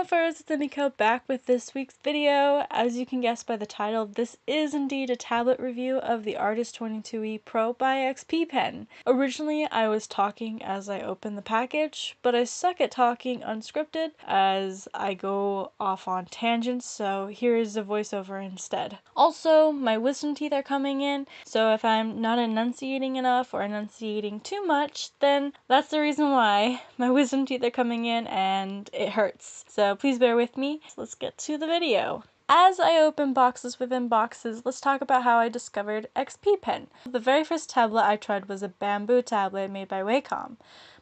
Furs, it's Emiko back with this week's video. As you can guess by the title, this is indeed a tablet review of the Arist22E Pro by XP Pen. Originally, I was talking as I opened the package, but I suck at talking unscripted as I go off on tangents, so here is the voiceover instead. Also, my wisdom teeth are coming in, so if I'm not enunciating enough or enunciating too much, then that's the reason why. My wisdom teeth are coming in and it hurts. So please bear with me. Let's get to the video. As I open boxes within boxes, let's talk about how I discovered XP Pen. The very first tablet I tried was a bamboo tablet made by Wacom.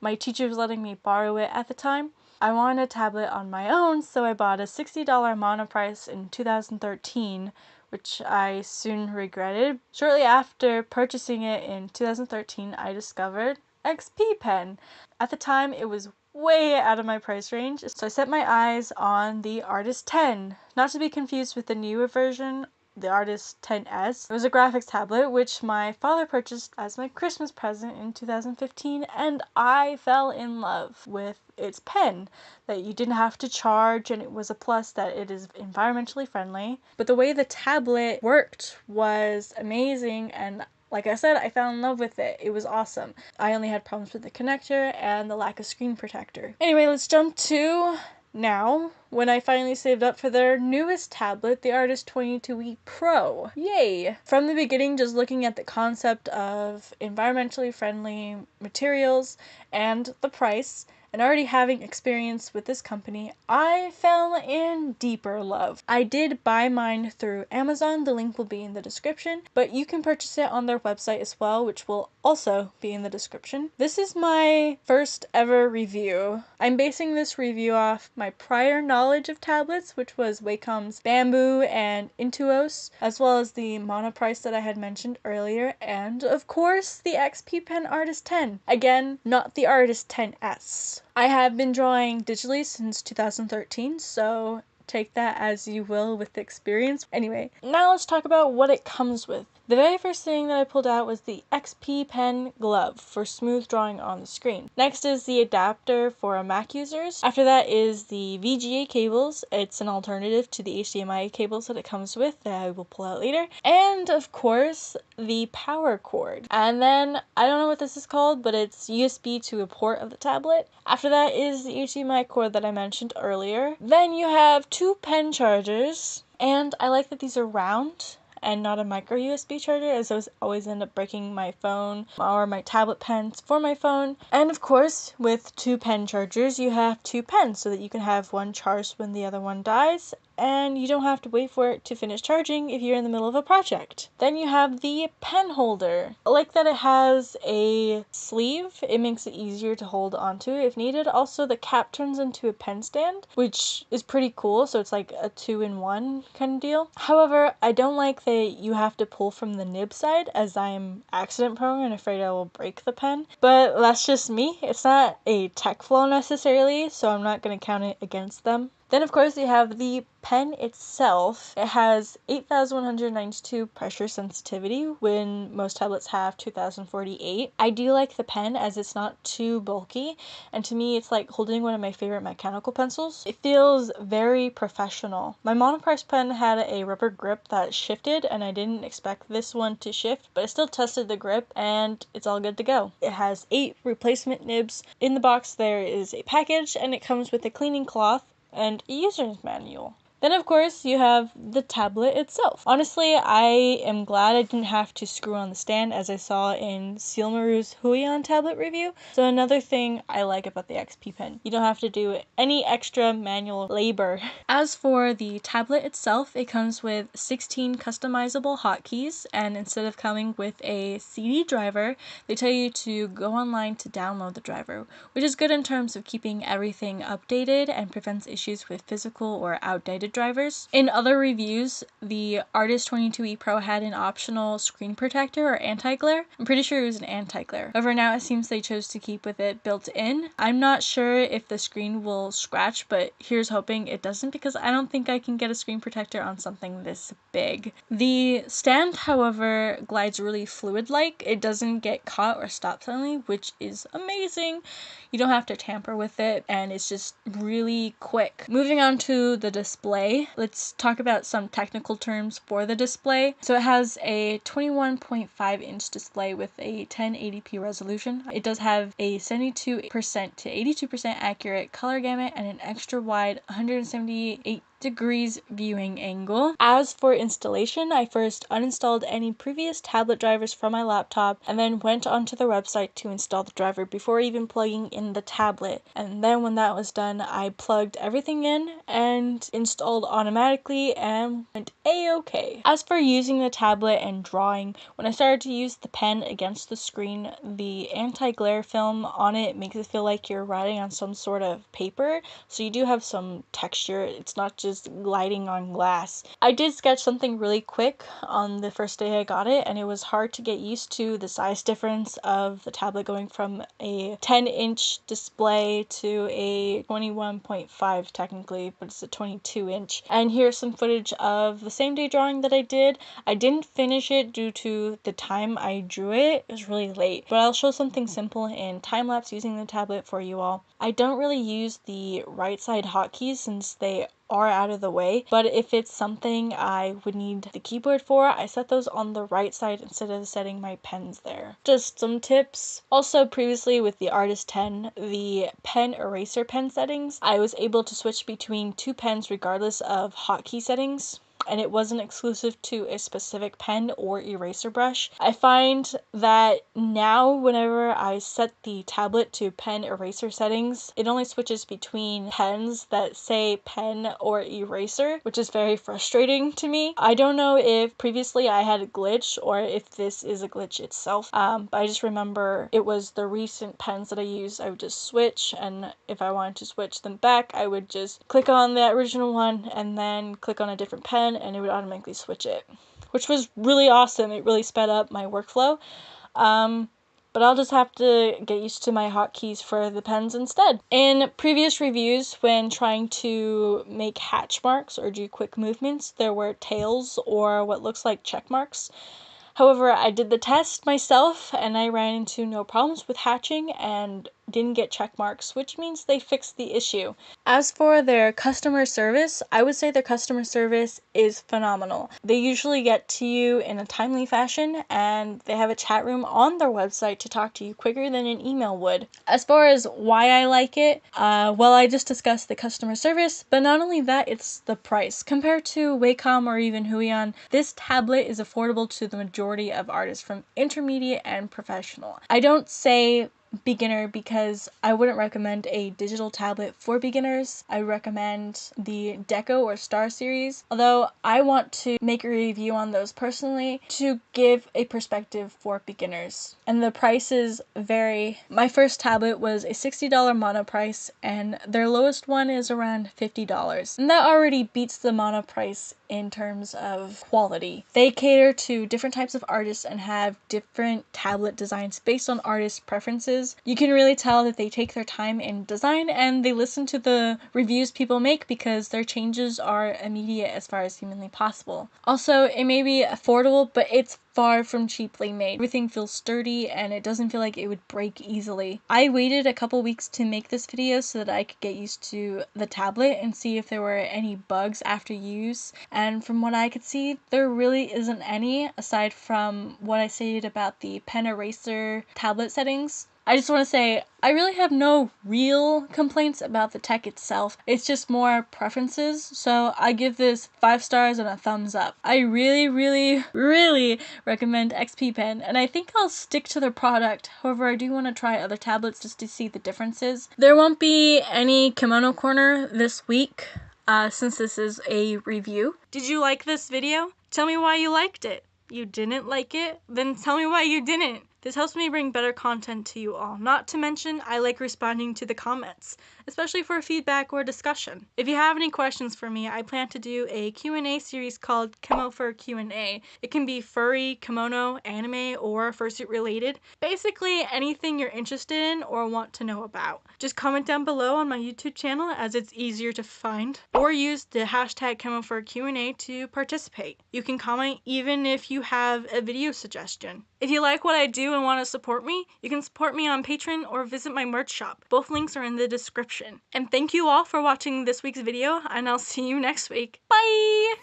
My teacher was letting me borrow it at the time. I wanted a tablet on my own, so I bought a $60 monoprice in 2013, which I soon regretted. Shortly after purchasing it in 2013, I discovered XP Pen. At the time, it was way out of my price range, so I set my eyes on the Arist 10, not to be confused with the newer version, the Arist 10S. It was a graphics tablet which my father purchased as my Christmas present in 2015, and I fell in love with its pen, that you didn't have to charge, and it was a plus that it is environmentally friendly. But the way the tablet worked was amazing, and like I said, I fell in love with it. It was awesome. I only had problems with the connector and the lack of screen protector. Anyway, let's jump to now, when I finally saved up for their newest tablet, the Arist22E Pro. Yay! From the beginning, just looking at the concept of environmentally friendly materials and the price, and already having experience with this company, I fell in deeper love. I did buy mine through Amazon, the link will be in the description, but you can purchase it on their website as well, which will also be in the description. This is my first ever review. I'm basing this review off my prior knowledge of tablets, which was Wacom's Bamboo and Intuos, as well as the monoprice that I had mentioned earlier, and of course the XP Pen Arist 10. Again, not the Arist 10S. I have been drawing digitally since 2013, so take that as you will with the experience. Anyway, now let's talk about what it comes with. The very first thing that I pulled out was the XP Pen glove for smooth drawing on the screen. Next is the adapter for Mac users. After that is the VGA cables. It's an alternative to the HDMI cables that it comes with that I will pull out later. And of course, the power cord. And then, I don't know what this is called, but it's USB to a port of the tablet. After that is the HDMI cord that I mentioned earlier. Then you have two pen chargers, and I like that these are round and not a micro USB charger, as I always end up breaking my phone or my tablet pens for my phone. And of course, with two pen chargers, you have two pens so that you can have one charged when the other one dies, and you don't have to wait for it to finish charging if you're in the middle of a project. Then you have the pen holder. I like that it has a sleeve. It makes it easier to hold onto if needed. Also, the cap turns into a pen stand, which is pretty cool, so it's like a 2-in-1 kind of deal. However, I don't like that you have to pull from the nib side, as I am accident prone and afraid I will break the pen. But that's just me. It's not a tech flaw necessarily, so I'm not going to count it against them. Then of course you have the pen itself. It has 8,192 pressure sensitivity when most tablets have 2,048. I do like the pen as it's not too bulky, and to me it's like holding one of my favorite mechanical pencils. It feels very professional. My monoprice pen had a rubber grip that shifted, and I didn't expect this one to shift, but I still tested the grip and it's all good to go. It has 8 replacement nibs. In the box there is a package, and it comes with a cleaning cloth and a user's manual. Then of course you have the tablet itself. Honestly, I am glad I didn't have to screw on the stand, as I saw in Sealmaru's Huion tablet review. So another thing I like about the XP Pen, you don't have to do any extra manual labor. As for the tablet itself, it comes with 16 customizable hotkeys, and instead of coming with a CD driver, they tell you to go online to download the driver, which is good in terms of keeping everything updated and prevents issues with physical or outdated outdated drivers. In other reviews, the Arist22E Pro had an optional screen protector or anti-glare. I'm pretty sure it was an anti-glare. However, now it seems they chose to keep with it built in. I'm not sure if the screen will scratch, but here's hoping it doesn't, because I don't think I can get a screen protector on something this big. The stand, however, glides really fluid-like. It doesn't get caught or stop suddenly, which is amazing. You don't have to tamper with it, and it's just really quick. Moving on to the display, let's talk about some technical terms for the display. So it has a 21.5 inch display with a 1080p resolution. It does have a 72% to 82% accurate color gamut and an extra wide 178 degrees viewing angle. As for installation, I first uninstalled any previous tablet drivers from my laptop and then went onto the website to install the driver before even plugging in the tablet. And then when that was done, I plugged everything in and installed automatically and went a-okay. As for using the tablet and drawing, when I started to use the pen against the screen, the anti-glare film on it makes it feel like you're writing on some sort of paper, so you do have some texture. It's not just gliding on glass. I did sketch something really quick on the first day I got it, and it was hard to get used to the size difference of the tablet going from a 10-inch display to a 21.5 technically, but it's a 22-inch. And here's some footage of the same day drawing that I did. I didn't finish it due to the time I drew it. It was really late, but I'll show something simple in time-lapse using the tablet for you all. I don't really use the right side hotkeys since they are out of the way, but if it's something I would need the keyboard for, I set those on the right side instead of setting my pens there. Just some tips. Also, previously with the Artist 10, the pen eraser pen settings, I was able to switch between two pens regardless of hotkey settings, and it wasn't exclusive to a specific pen or eraser brush. I find that now whenever I set the tablet to pen eraser settings, it only switches between pens that say pen or eraser, which is very frustrating to me. I don't know if previously I had a glitch or if this is a glitch itself, but I just remember it was the recent pens that I used. I would just switch, and if I wanted to switch them back, I would just click on the original one and then click on a different pen, and it would automatically switch it, which was really awesome. It really sped up my workflow. But I'll just have to get used to my hotkeys for the pens instead. In previous reviews, when trying to make hatch marks or do quick movements, there were tails or what looks like check marks. However, I did the test myself and I ran into no problems with hatching and didn't get check marks, which means they fixed the issue. As for their customer service, I would say their customer service is phenomenal. They usually get to you in a timely fashion, and they have a chat room on their website to talk to you quicker than an email would. As far as why I like it, well, I just discussed the customer service, but not only that, it's the price. Compared to Wacom or even Huion, this tablet is affordable to the majority of artists from intermediate and professional. I don't say beginner because I wouldn't recommend a digital tablet for beginners. I recommend the Deco or Star series, although I want to make a review on those personally to give a perspective for beginners. And the prices vary. My first tablet was a $60 mono price, and their lowest one is around $50. And that already beats the mono price in terms of quality. They cater to different types of artists and have different tablet designs based on artist preferences. You can really tell that they take their time in design and they listen to the reviews people make because their changes are immediate as far as humanly possible. Also, it may be affordable, but it's far from cheaply made. Everything feels sturdy and it doesn't feel like it would break easily. I waited a couple weeks to make this video so that I could get used to the tablet and see if there were any bugs after use, and from what I could see, there really isn't any aside from what I stated about the pen eraser tablet settings. I just want to say, I really have no real complaints about the tech itself. It's just more preferences, so I give this 5 stars and a thumbs up. I really recommend XP Pen, and I think I'll stick to their product. However, I do want to try other tablets just to see the differences. There won't be any Kimono Corner this week, since this is a review. Did you like this video? Tell me why you liked it. You didn't like it? Then tell me why you didn't. This helps me bring better content to you all. Not to mention, I like responding to the comments, especially for feedback or discussion. If you have any questions for me, I plan to do a Q&A series called Kimo Fur Q&A. It can be furry, kimono, anime, or fursuit related. Basically anything you're interested in or want to know about. Just comment down below on my YouTube channel as it's easier to find, or use the hashtag Kimo Fur Q&A to participate. You can comment even if you have a video suggestion. If you like what I do and want to support me, you can support me on Patreon or visit my merch shop. Both links are in the description. And thank you all for watching this week's video, and I'll see you next week. Bye!